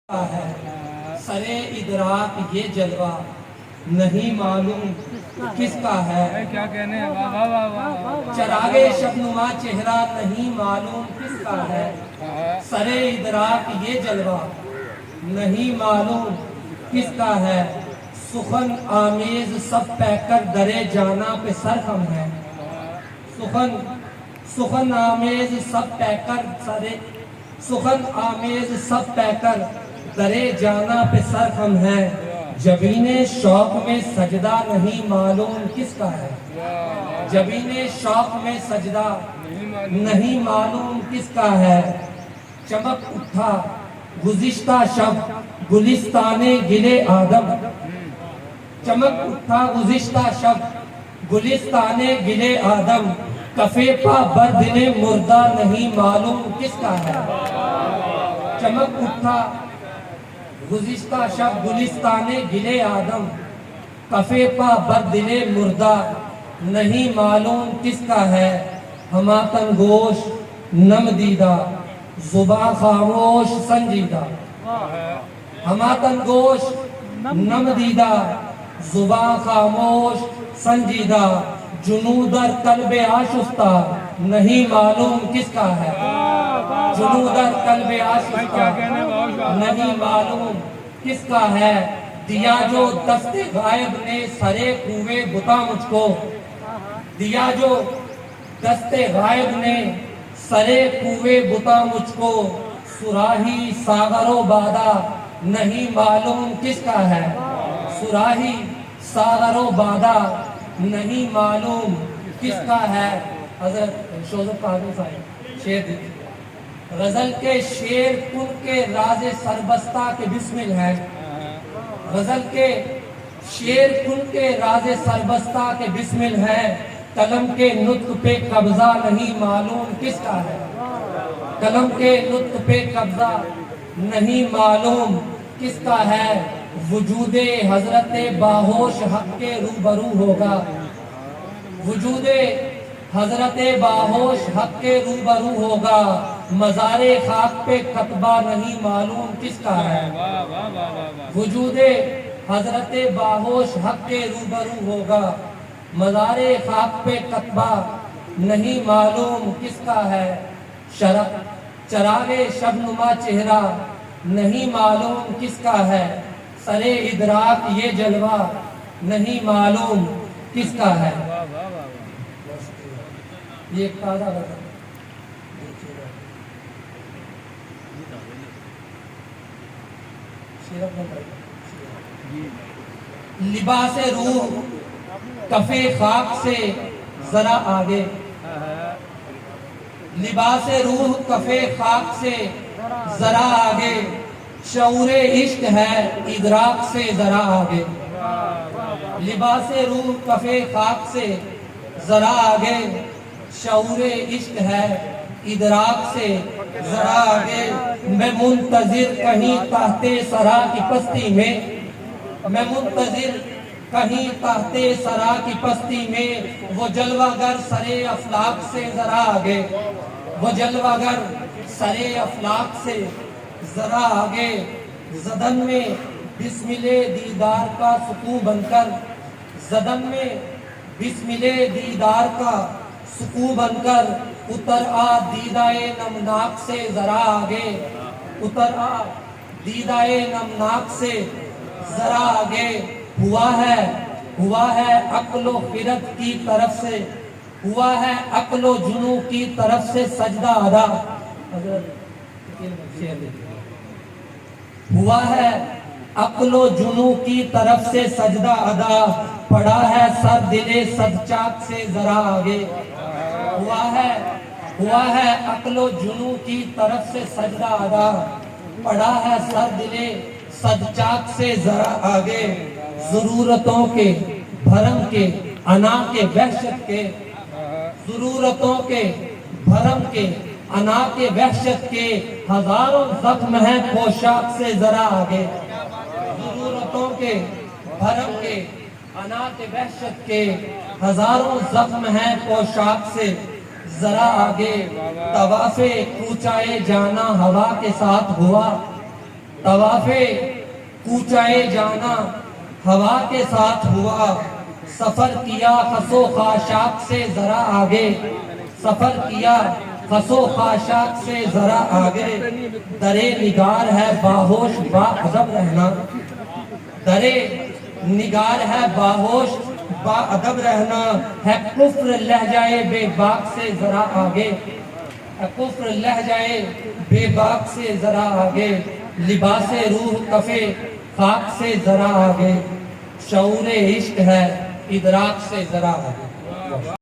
ہے سرے ادراک یہ جلوہ نہیں معلوم کس کا ہے، کیا کہنے ہیں، واہ واہ واہ واہ، چراغے شبنما چہرہ نہیں معلوم کس کا ہے، سرے ادراک یہ جلوہ نہیں معلوم کس کا ہے، سخن آمیز سب پہ کر درے جانا پہ سرخم ہے، سخن آمیز سب پہ کر سخن آمیز سب پہ کر درے جانا پہ سرخم ہے، جبین شوق میں سجدہ نہیں معلوم کس کا ہے، جبین شوق میں سجدہ نہیں معلوم کس کا ہے، چمک اٹھا گزشتہ شب گلستان گلے آدم، چمک اٹھا گزشتہ شب گلستان گلے آدم، کفے پا بردن مردہ نہیں معلوم کس کا ہے، چمک اٹھا گزشتہ شب گلستان گلے آدم، کفے پا بردن مردہ نہیں معلوم کس کا ہے، ہماتن گوش نم دیدہ زباں خاموش سنجیدہ، ہماتن گوش نم دیدہ زباں خاموش سنجیدہ، جنوں در قلب آشفتہ نہیں معلوم کس کا ہے، جنوں در قلب آشفتہ نہیں معلوم کس کا ہے، دیا جو دست غائب نے سرے کوئے بتا مجھ کو، دیا جو دست غائب نے سرے کوئے بتا مجھ کو، سراہی ساغر و بادہ نہیں معلوم کس کا ہے، سراہی ساغر و بادہ نہیں معلوم کس کا ہے، حضرت شوزت پاکن صاحب شیر دیکھیں، غزل کے شیر کن کے راز سربستہ کے بسمل ہے، غزل کے شیر کن کے راز سربستہ کے بسمل ہے، قلم کے نطق پہ قبضہ نہیں معلوم کس کا ہے، قلم کے نطق پہ قبضہ نہیں معلوم کس کا ہے، وجود حضرت باہوش حق کے روبرو ہوگا، وجود حضرت باہوش حق کے روبرو ہوگا، مزار خاک پہ کتبہ نہیں معلوم کس کا ہے، وجود حضرت باہوش حق کے روبرو ہوگا، مزار خاک پہ کتبہ نہیں معلوم کس کا ہے، چراغ شبنما چہرہ نہیں معلوم کس کا ہے، سرے ادراک یہ جلوہ نہیں معلوم کس کا ہے، یہ ایک تازہ غزل لباس روح کفے خاک سے ذرا آگے، لباس روح کفے خاک سے ذرا آگے، شعور عشق ہے ادراک سے ذرا آگے، لباس روح کفے خاک سے ذرا آگے، شعور عشق ہے ادراک سے ذرا آگے، میں منتظر کہیں تحت سرا کی پستی میں، میں منتظر کہیں تحت سرا کی پستی میں، وہ جلوہ گر سرے افلاک سے ذرا آگے، وہ جلوہ گر سرے افلاک سے ذرا آگے، زدن میں بسمل دیدار کا سکو بن کر، زدن میں بسمل دیدار کا سکو بن کر، اتر آ دیدائے نمناک سے ذرا آگے، اتر آ دیدائے نمناک سے ذرا آگے، ہوا ہے عقل و خرد کی طرف سے، ہوا ہے عقل و جنوں کی طرف سے سجدہ ادا، ہوا ہے عقل و جنوں کی طرف سے سجدہ ادا، پڑا ہے سر دل صد چاک سے ذرا آگے، ہوا ہے عقل و جنوں کی طرف سے سجدہ ادا، پڑا ہے سر دل صد چاک سے ذرا آگے، ضرورتوں کے بھرم کے انا کے وحشت کے، ضرورتوں کے بھرم کے انا کے وحشت کے، ہزاروں زخم ہیں پوشاک سے ذرا آگے، ضرورتوں کے بھرم کے انا کے وحشت کے، ہزاروں زخم ہیں پوشاک سے ذرا آگے، طواف کوچائے جانا ہوا کے ساتھ ہوا، طوافے کوچائے جانا ہوا کے ساتھ ہوا، سفر کیا خسو خاشاک سے ذرا آگے، سفر کیا خسو خاشاک سے ذرا آگے، درے نگار ہے باہوش با ادب رہنا، درے نگار ہے باہوش با ادب رہنا، ہے کفر لہجائے بے باک سے ذرا آگے، ہے کفر لہجائے بے باک سے ذرا آگے، لباس روح کفے خاک سے ذرا آگے، شعور عشق ہے ادراک سے ذرا آگے۔